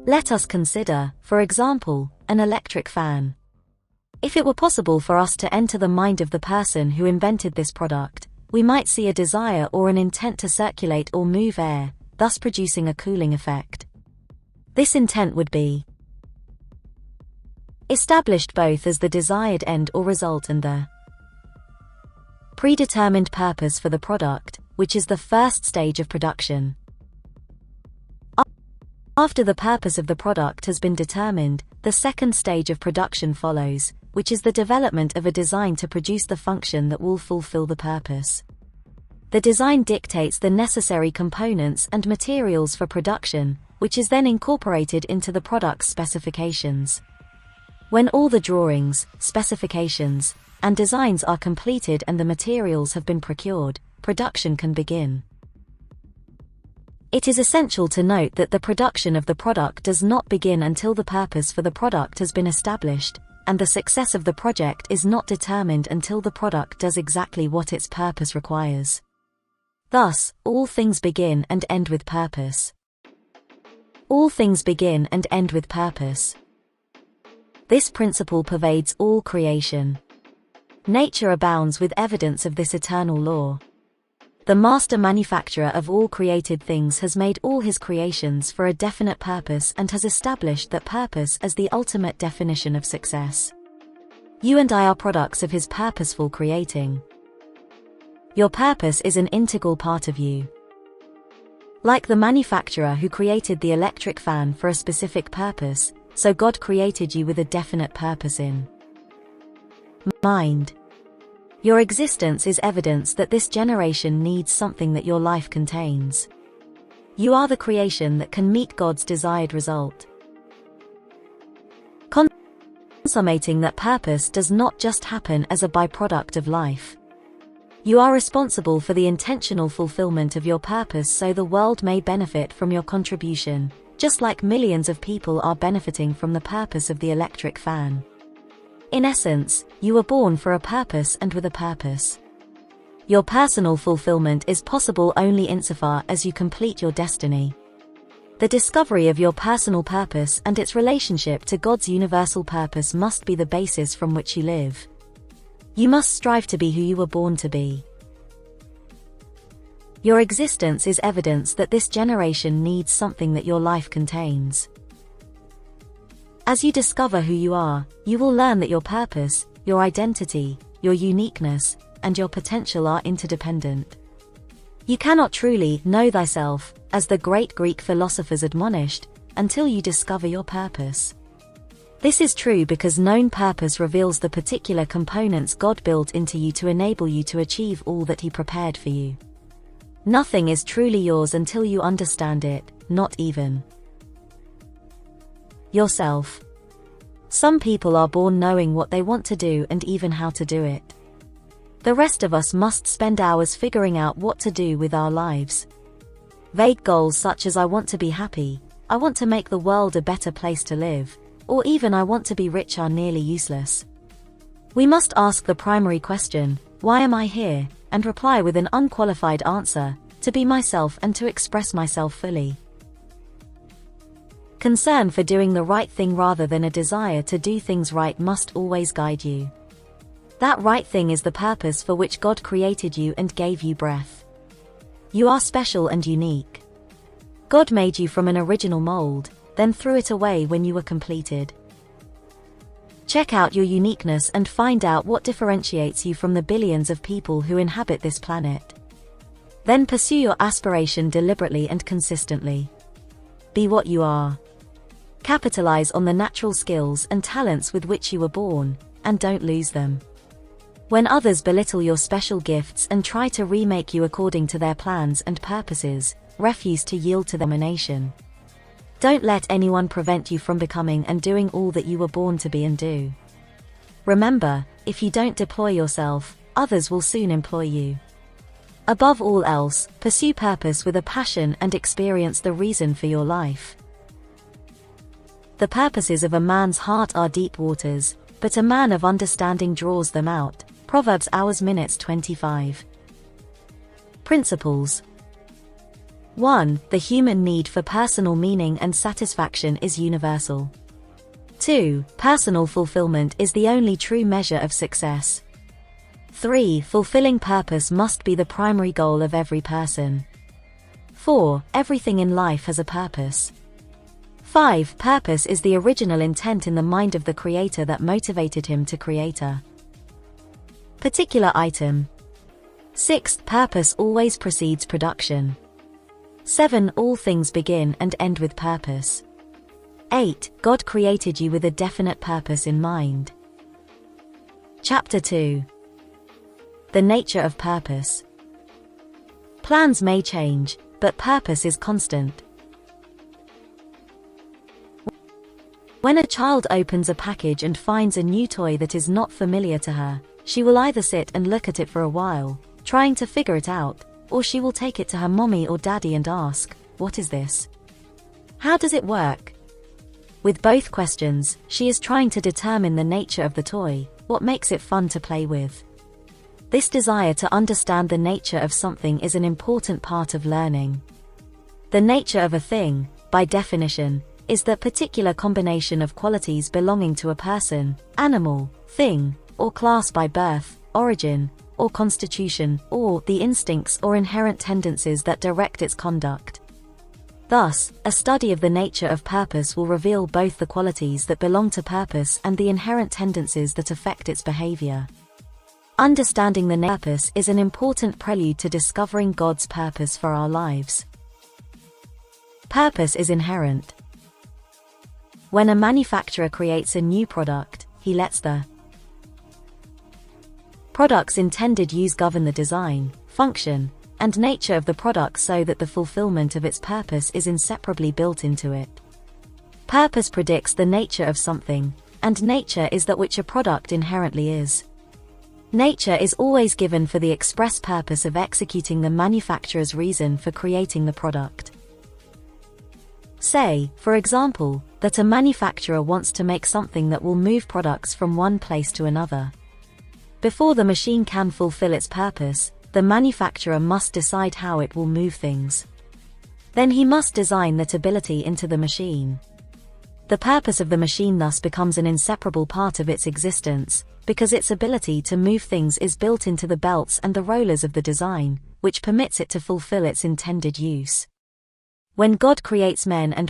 Let us consider, for example, an electric fan. If it were possible for us to enter the mind of the person who invented this product, we might see a desire or an intent to circulate or move air, thus producing a cooling effect. This intent would be established both as the desired end or result and the predetermined purpose for the product, which is the first stage of production. After the purpose of the product has been determined, the second stage of production follows, which is the development of a design to produce the function that will fulfill the purpose. The design dictates the necessary components and materials for production, which is then incorporated into the product's specifications. When all the drawings, specifications, and designs are completed and the materials have been procured, production can begin. It is essential to note that the production of the product does not begin until the purpose for the product has been established, and the success of the project is not determined until the product does exactly what its purpose requires. Thus, all things begin and end with purpose. All things begin and end with purpose. This principle pervades all creation. Nature abounds with evidence of this eternal law. The master manufacturer of all created things has made all his creations for a definite purpose and has established that purpose as the ultimate definition of success. You and I are products of his purposeful creating. Your purpose is an integral part of you. Like the manufacturer who created the electric fan for a specific purpose, so God created you with a definite purpose in mind. Your existence is evidence that this generation needs something that your life contains. You are the creation that can meet God's desired result. Consummating that purpose does not just happen as a byproduct of life. You are responsible for the intentional fulfillment of your purpose so the world may benefit from your contribution, just like millions of people are benefiting from the purpose of the electric fan. In essence, you were born for a purpose and with a purpose. Your personal fulfillment is possible only insofar as you complete your destiny. The discovery of your personal purpose and its relationship to God's universal purpose must be the basis from which you live. You must strive to be who you were born to be. Your existence is evidence that this generation needs something that your life contains. As you discover who you are, you will learn that your purpose, your identity, your uniqueness, and your potential are interdependent. You cannot truly know thyself, as the great Greek philosophers admonished, until you discover your purpose. This is true because known purpose reveals the particular components God built into you to enable you to achieve all that He prepared for you. Nothing is truly yours until you understand it, not even yourself. Some people are born knowing what they want to do and even how to do it. The rest of us must spend hours figuring out what to do with our lives. Vague goals such as I want to be happy, I want to make the world a better place to live, or even I want to be rich are nearly useless. We must ask the primary question, why am I here, and reply with an unqualified answer, to be myself and to express myself fully. Concern for doing the right thing rather than a desire to do things right must always guide you. That right thing is the purpose for which God created you and gave you breath. You are special and unique. God made you from an original mold, then threw it away when you were completed. Check out your uniqueness and find out what differentiates you from the billions of people who inhabit this planet. Then pursue your aspiration deliberately and consistently. Be what you are. Capitalize on the natural skills and talents with which you were born, and don't lose them. When others belittle your special gifts and try to remake you according to their plans and purposes, refuse to yield to domination. Don't let anyone prevent you from becoming and doing all that you were born to be and do. Remember, if you don't deploy yourself, others will soon employ you. Above all else, pursue purpose with a passion and experience the reason for your life. The purposes of a man's heart are deep waters, but a man of understanding draws them out. Proverbs Hours Minutes 25. Principles. 1. The human need for personal meaning and satisfaction is universal. 2. Personal fulfillment is the only true measure of success. 3. Fulfilling purpose must be the primary goal of every person. 4. Everything in life has a purpose. 5. Purpose is the original intent in the mind of the creator that motivated him to create a particular item. 6. Purpose always precedes production. 7. All things begin and end with purpose. 8. God created you with a definite purpose in mind. Chapter 2. The nature of purpose. Plans may change, but purpose is constant. When a child opens a package and finds a new toy that is not familiar to her, she will either sit and look at it for a while, trying to figure it out, or she will take it to her mommy or daddy and ask, "What is this? How does it work?" With both questions, she is trying to determine the nature of the toy, what makes it fun to play with. This desire to understand the nature of something is an important part of learning. The nature of a thing, by definition, is the particular combination of qualities belonging to a person, animal, thing, or class by birth, origin, or constitution, or the instincts or inherent tendencies that direct its conduct. Thus, a study of the nature of purpose will reveal both the qualities that belong to purpose and the inherent tendencies that affect its behavior. Understanding the purpose is an important prelude to discovering God's purpose for our lives. Purpose is inherent. When a manufacturer creates a new product, he lets the product's intended use govern the design, function, and nature of the product so that the fulfillment of its purpose is inseparably built into it. Purpose predicts the nature of something, and nature is that which a product inherently is. Nature is always given for the express purpose of executing the manufacturer's reason for creating the product. Say, for example, that a manufacturer wants to make something that will move products from one place to another. Before the machine can fulfill its purpose, the manufacturer must decide how it will move things. Then he must design that ability into the machine. The purpose of the machine thus becomes an inseparable part of its existence, because its ability to move things is built into the belts and the rollers of the design, which permits it to fulfill its intended use. When God creates men and